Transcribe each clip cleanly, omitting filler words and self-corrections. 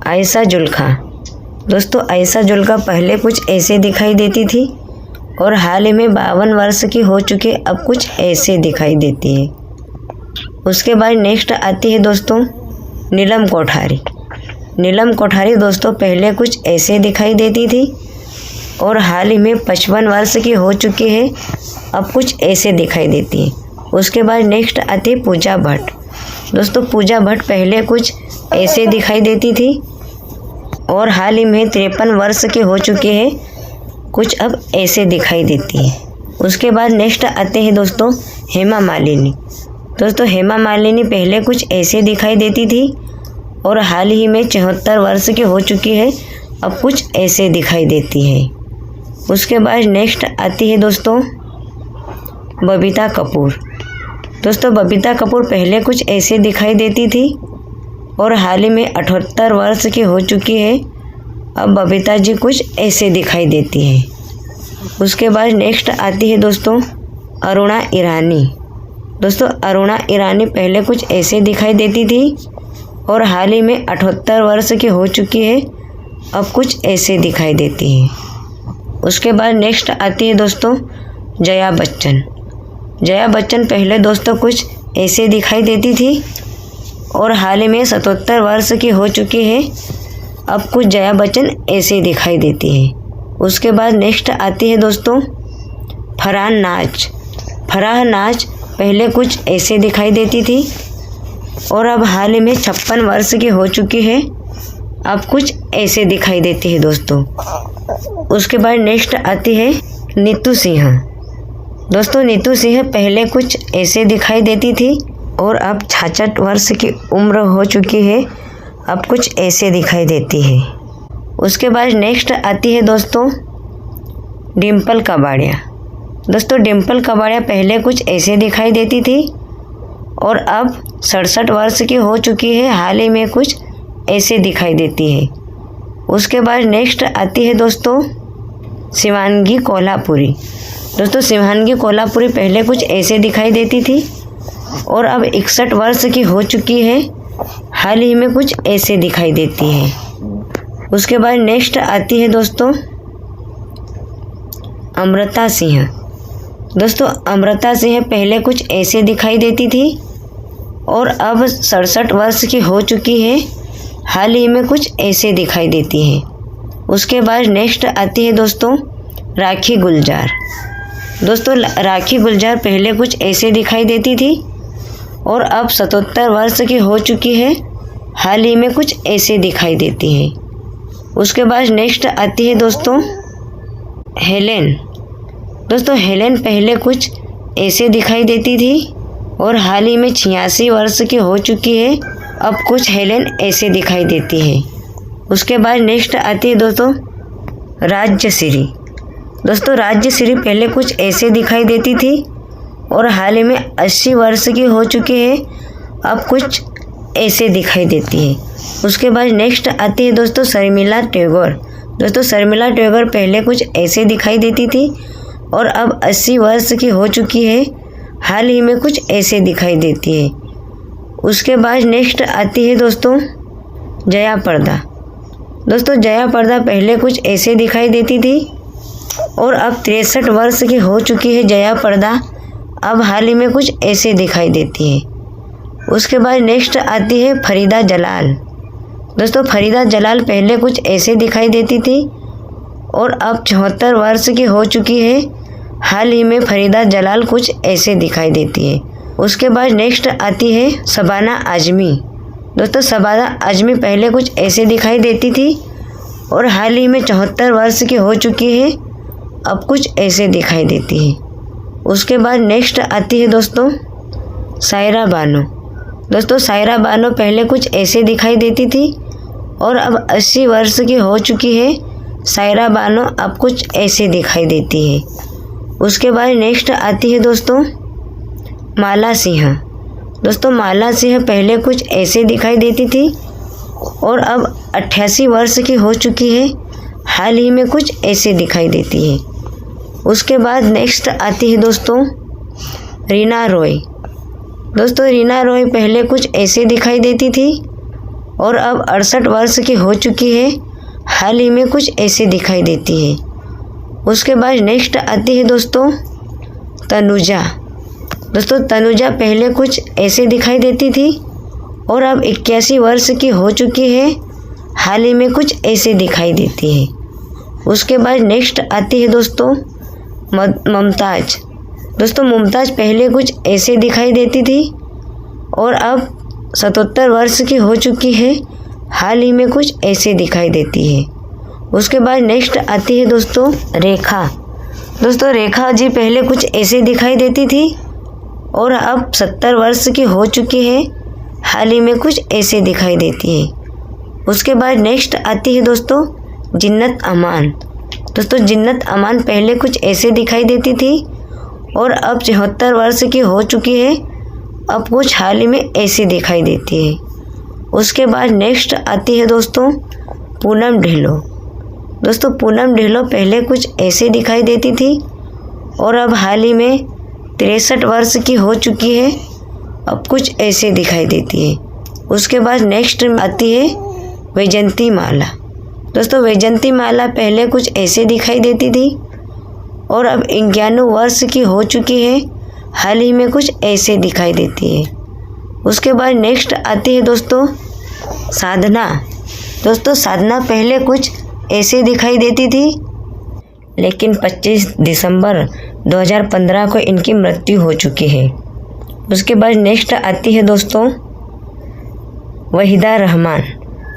आयशा जुल्का। दोस्तों आयशा जुल्का पहले कुछ ऐसे दिखाई देती थी और हाल ही में 52 वर्ष की हो चुकी अब कुछ ऐसे दिखाई देती है। उसके बाद नेक्स्ट आती है दोस्तों नीलम कोठारी। नीलम कोठारी दोस्तों पहले कुछ ऐसे दिखाई देती थी और हाल ही में 55 वर्ष की हो चुकी है, अब कुछ ऐसे दिखाई देती है। उसके बाद नेक्स्ट आती है पूजा भट्ट। दोस्तों पूजा भट्ट पहले कुछ ऐसे दिखाई देती थी और हाल ही में 53 वर्ष की हो चुकी है, कुछ अब ऐसे दिखाई देती है। उसके बाद नेक्स्ट आते हैं दोस्तों हेमा मालिनी। दोस्तों हेमा मालिनी पहले कुछ ऐसे दिखाई देती थी और हाल ही में 74 वर्ष की हो चुकी है, अब कुछ ऐसे दिखाई देती है। उसके बाद नेक्स्ट आती है दोस्तों बबीता कपूर। दोस्तों बबीता कपूर पहले कुछ ऐसे दिखाई देती थी और हाल ही में 78 वर्ष की हो चुकी है, अब बबीता जी कुछ ऐसे दिखाई देती है। उसके बाद नेक्स्ट आती है दोस्तों अरुणा ईरानी। दोस्तों अरुणा ईरानी पहले कुछ ऐसे दिखाई देती थी और हाल ही में 78 वर्ष की हो चुकी है, अब कुछ ऐसे दिखाई देती है। उसके बाद नेक्स्ट आती है दोस्तों जया बच्चन। जया बच्चन पहले दोस्तों कुछ ऐसे दिखाई देती थी और हाल ही में 77 वर्ष की हो चुकी है, अब कुछ जया बच्चन ऐसे दिखाई देती है। उसके बाद नेक्स्ट आती है दोस्तों फरहान नाज। फरहान नाज पहले कुछ ऐसे दिखाई देती थी और अब हाल ही में 56 वर्ष की हो चुकी है, अब कुछ ऐसे दिखाई देती है दोस्तों। उसके बाद नेक्स्ट आती है नीतू सिंह। दोस्तों नीतू सिंह पहले कुछ ऐसे दिखाई देती थी और अब 66 वर्ष की उम्र हो चुकी है, अब कुछ ऐसे दिखाई देती है। उसके बाद नेक्स्ट आती है दोस्तों डिम्पल कबाड़िया। दोस्तों डिम्पल कबाड़िया पहले कुछ ऐसे दिखाई देती थी और अब 67 वर्ष की हो चुकी है, हाल ही में कुछ ऐसे दिखाई देती है। उसके बाद नेक्स्ट आती है दोस्तों शिवांगी कोल्हापुरी। दोस्तों शिवांगी कोल्हापुरी पहले कुछ ऐसे दिखाई देती थी और अब 61 वर्ष की हो चुकी है, हाल ही में कुछ ऐसे दिखाई देती है। उसके बाद नेक्स्ट आती है दोस्तों अमृता सिंह। दोस्तों अमृता सिंह पहले कुछ ऐसे दिखाई देती थी और अब 67 वर्ष की हो चुकी है, हाल ही में कुछ ऐसे दिखाई देती है। उसके बाद नेक्स्ट आती है दोस्तों राखी गुलजार। दोस्तों राखी गुलजार पहले कुछ ऐसे दिखाई देती थी और अब 77 वर्ष की हो चुकी है, हाल ही में कुछ ऐसे दिखाई देती है। उसके बाद नेक्स्ट आती है दोस्तों हेलेन। दोस्तों हेलेन पहले कुछ ऐसे दिखाई देती थी और हाल ही में 86 वर्ष की हो चुकी है, अब कुछ हेलेन ऐसे दिखाई देती है। उसके बाद नेक्स्ट आती है दोस्तों राज्यश्री। दोस्तों राज्यश्री पहले कुछ ऐसे दिखाई देती थी और हाल ही में 80 वर्ष की हो चुकी है, अब कुछ ऐसे दिखाई देती है। उसके बाद नेक्स्ट आती है दोस्तों शर्मिला टैगोर। दोस्तों शर्मिला टैगोर पहले कुछ ऐसे दिखाई देती थी और अब 80 वर्ष की हो चुकी है, हाल ही में कुछ ऐसे दिखाई देती है। उसके बाद नेक्स्ट आती है दोस्तों जया प्रदा। दोस्तों जया प्रदा पहले कुछ ऐसे दिखाई देती थी और अब 63 वर्ष की हो चुकी है जया प्रदा, अब हाल ही में कुछ ऐसे दिखाई देती है। उसके बाद नेक्स्ट आती है फरीदा जलाल। दोस्तों फरीदा जलाल पहले कुछ ऐसे दिखाई देती थी और अब 74 वर्ष की हो चुकी है, हाल ही में फरीदा जलाल कुछ ऐसे दिखाई देती है। उसके बाद नेक्स्ट आती है शबाना आजमी। दोस्तों शबाना आजमी पहले कुछ ऐसे दिखाई देती थी और हाल ही में 74 वर्ष की हो चुकी है, अब कुछ ऐसे दिखाई देती है। उसके बाद नेक्स्ट आती है दोस्तों सायरा बानो। दोस्तों सायरा बानो पहले कुछ ऐसे दिखाई देती थी और अब 80 वर्ष की हो चुकी है, सायरा बानो अब कुछ ऐसे दिखाई देती है। उसके बाद नेक्स्ट आती है दोस्तों माला सिंह। दोस्तों माला सिंह पहले कुछ ऐसे दिखाई देती थी और अब 88 वर्ष की हो चुकी है, हाल ही में कुछ ऐसे दिखाई देती है। उसके बाद नेक्स्ट आती है दोस्तों रीना रॉय। दोस्तों रीना रॉय पहले कुछ ऐसे दिखाई देती थी और अब 68 वर्ष की हो चुकी है। हाल ही में कुछ ऐसे दिखाई देती है। उसके बाद नेक्स्ट आती है दोस्तों तनुजा। दोस्तों तनुजा पहले कुछ ऐसे दिखाई देती थी और अब 81 वर्ष की हो चुकी है। हाल ही में कुछ ऐसे दिखाई देती है। उसके बाद नेक्स्ट आती है दोस्तों मुमताज़। दोस्तों मुमताज़ पहले कुछ ऐसे दिखाई देती थी और अब 77 वर्ष की हो चुकी है। हाल ही में कुछ ऐसे दिखाई देती है। उसके बाद नेक्स्ट आती है दोस्तों रेखा। दोस्तों रेखा जी पहले कुछ ऐसे दिखाई देती थी और अब 70 वर्ष की हो चुकी है। हाल ही में कुछ ऐसे दिखाई देती है। उसके बाद नेक्स्ट आती है दोस्तों जिन्नत अमान। दोस्तों जिन्नत अमान पहले कुछ ऐसे दिखाई देती थी और अब 74 वर्ष की हो चुकी है। अब कुछ हाल ही में ऐसे दिखाई देती है। उसके बाद नेक्स्ट आती है दोस्तों पूनम ढिल्लों। दोस्तों पूनम ढिल्लों पहले कुछ ऐसे दिखाई देती थी और अब हाल ही में 63 वर्ष की हो चुकी है। अब कुछ ऐसे दिखाई देती है। उसके बाद नेक्स्ट आती है वैजंती माला। दोस्तों वैजंती माला पहले कुछ ऐसे दिखाई देती थी और अब 91 वर्ष की हो चुकी है। हाल ही में कुछ ऐसे दिखाई देती है। उसके बाद नेक्स्ट आती है दोस्तों साधना। दोस्तों साधना पहले कुछ ऐसे दिखाई देती थी लेकिन 25 दिसंबर 2015 को इनकी मृत्यु हो चुकी है। उसके बाद नेक्स्ट आती है दोस्तों वहीदा रहमान।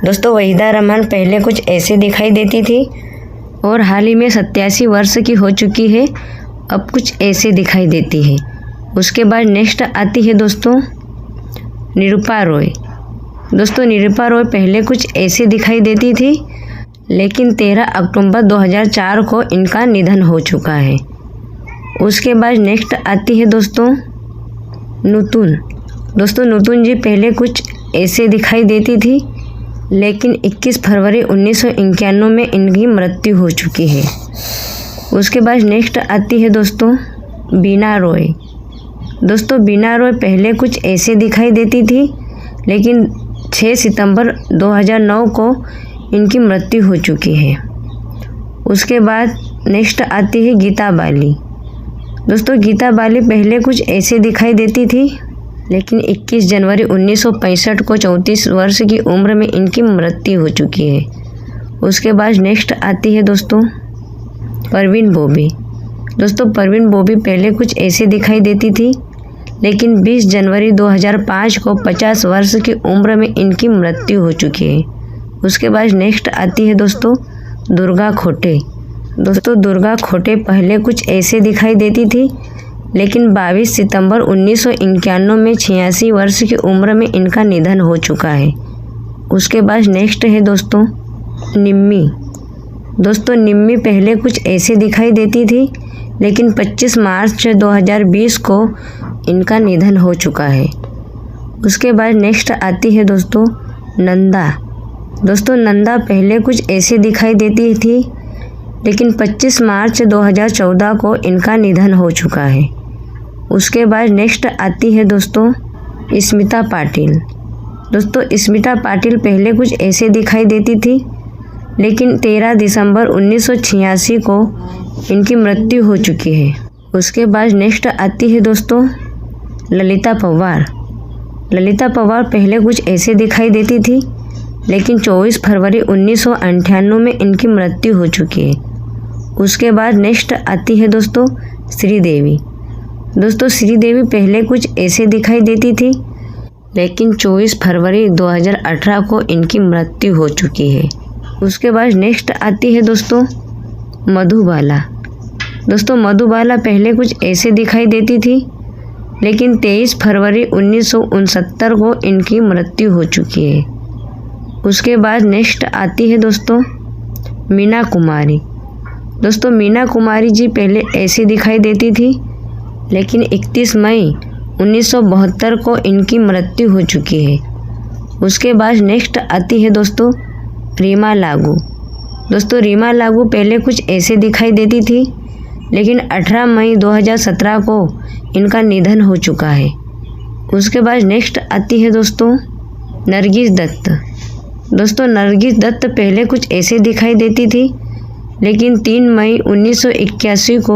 दोस्तों वहीदा रहमान पहले कुछ ऐसे दिखाई देती थी और हाल ही में 87 वर्ष की हो चुकी है। अब कुछ ऐसे दिखाई देती है। उसके बाद नेक्स्ट आती है दोस्तों निरूपा रॉय। दोस्तों निरूपा रॉय पहले कुछ ऐसे दिखाई देती थी लेकिन 13 अक्टूबर 2004 को इनका निधन हो चुका है। उसके बाद नेक्स्ट आती है दोस्तों नुतुन। दोस्तों नुतुन जी पहले कुछ ऐसे दिखाई देती थी लेकिन 21 फरवरी 1991 में इनकी मृत्यु हो चुकी है। उसके बाद नेक्स्ट आती है दोस्तों बीना रॉय। दोस्तों बीना रॉय पहले कुछ ऐसे दिखाई देती थी लेकिन 6 सितंबर 2009 को इनकी मृत्यु हो चुकी है। उसके बाद नेक्स्ट आती है गीता बाली। दोस्तों गीता बाली पहले कुछ ऐसे दिखाई देती थी लेकिन 21 जनवरी 1965 को 34 वर्ष की उम्र में इनकी मृत्यु हो चुकी है। उसके बाद नेक्स्ट आती है दोस्तों परवीन बॉबी। दोस्तों परवीन बॉबी पहले कुछ ऐसे दिखाई देती थी लेकिन 20 जनवरी 2005 को 50 वर्ष की उम्र में इनकी मृत्यु हो चुकी है। उसके बाद नेक्स्ट आती है दोस्तों दुर्गा खोटे। दोस्तों दुर्गा खोटे पहले कुछ ऐसे दिखाई देती थी लेकिन 22 सितंबर 1991 में 86 वर्ष की उम्र में इनका निधन हो चुका है। उसके बाद नेक्स्ट है दोस्तों निम्मी। दोस्तों निम्मी पहले कुछ ऐसे दिखाई देती थी लेकिन 25 मार्च 2020 को इनका निधन हो चुका है। उसके बाद नेक्स्ट आती है दोस्तों नंदा। दोस्तों नंदा पहले कुछ ऐसे दिखाई देती थी लेकिन 25 मार्च 2014 को इनका निधन हो चुका है। उसके बाद नेक्स्ट आती है दोस्तों स्मिता पाटिल। दोस्तों स्मिता पाटिल पहले कुछ ऐसे दिखाई देती थी लेकिन 13 दिसंबर 1986 को इनकी मृत्यु हो चुकी है। उसके बाद नेक्स्ट आती है दोस्तों ललिता पवार। ललिता पवार पहले कुछ ऐसे दिखाई देती थी लेकिन 24 फरवरी 1998 में इनकी मृत्यु हो चुकी है। उसके बाद नेक्स्ट आती है दोस्तों श्रीदेवी। दोस्तों श्रीदेवी पहले कुछ ऐसे दिखाई देती थी लेकिन 24 फरवरी 2018 को इनकी मृत्यु हो चुकी है। उसके बाद नेक्स्ट आती है दोस्तों मधुबाला। दोस्तों मधुबाला पहले कुछ ऐसे दिखाई देती थी लेकिन 23 फरवरी 1969 को इनकी मृत्यु हो चुकी है। उसके बाद नेक्स्ट आती है दोस्तों मीना कुमारी। दोस्तों मीना कुमारी जी पहले ऐसे दिखाई देती थी लेकिन 31 मई 1972 को इनकी मृत्यु हो चुकी है। उसके बाद नेक्स्ट आती है दोस्तों रीमा लागू। दोस्तों रीमा लागू पहले कुछ ऐसे दिखाई देती थी लेकिन 18 मई 2017 को इनका निधन हो चुका है। उसके बाद नेक्स्ट आती है दोस्तों नरगिस दत्त। दोस्तों नरगिस दत्त पहले कुछ ऐसे दिखाई देती थी, लेकिन 3 मई 1981 को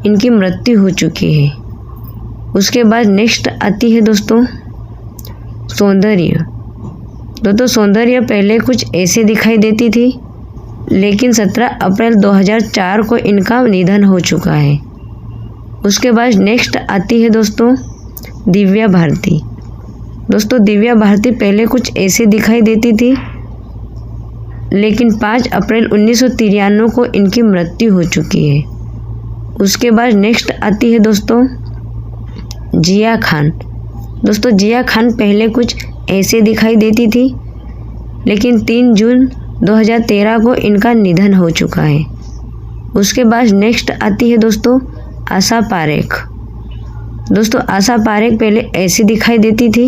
इनकी मृत्यु हो चुकी है। उसके बाद नेक्स्ट आती है दोस्तों सौंदर्य। दोस्तों सौंदर्य पहले कुछ ऐसे दिखाई देती थी, लेकिन 17 अप्रैल 2004 को इनका निधन हो चुका है। उसके बाद नेक्स्ट आती है दोस्तों दिव्या भारती। दोस्तों दिव्या भारती पहले कुछ ऐसे दिखाई देती थी, लेकिन 5 अप्रैल 1993 को इनकी मृत्यु हो चुकी है। उसके बाद नेक्स्ट आती है दोस्तों जिया खान। दोस्तों जिया खान पहले कुछ ऐसे दिखाई देती थी, लेकिन 3 जून 2013 को इनका निधन हो चुका है। उसके बाद नेक्स्ट आती है दोस्तों आशा पारेख। दोस्तों आशा पारेख पहले ऐसे दिखाई देती थी,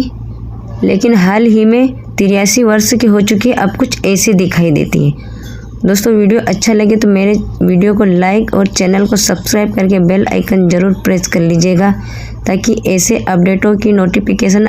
लेकिन हाल ही में 83 वर्ष की हो चुकी है, अब कुछ ऐसे दिखाई देती है। दोस्तों वीडियो अच्छा लगे तो मेरे वीडियो को लाइक और चैनल को सब्सक्राइब करके बेल आइकन ज़रूर प्रेस कर लीजिएगा, ताकि ऐसे अपडेटों की नोटिफिकेशन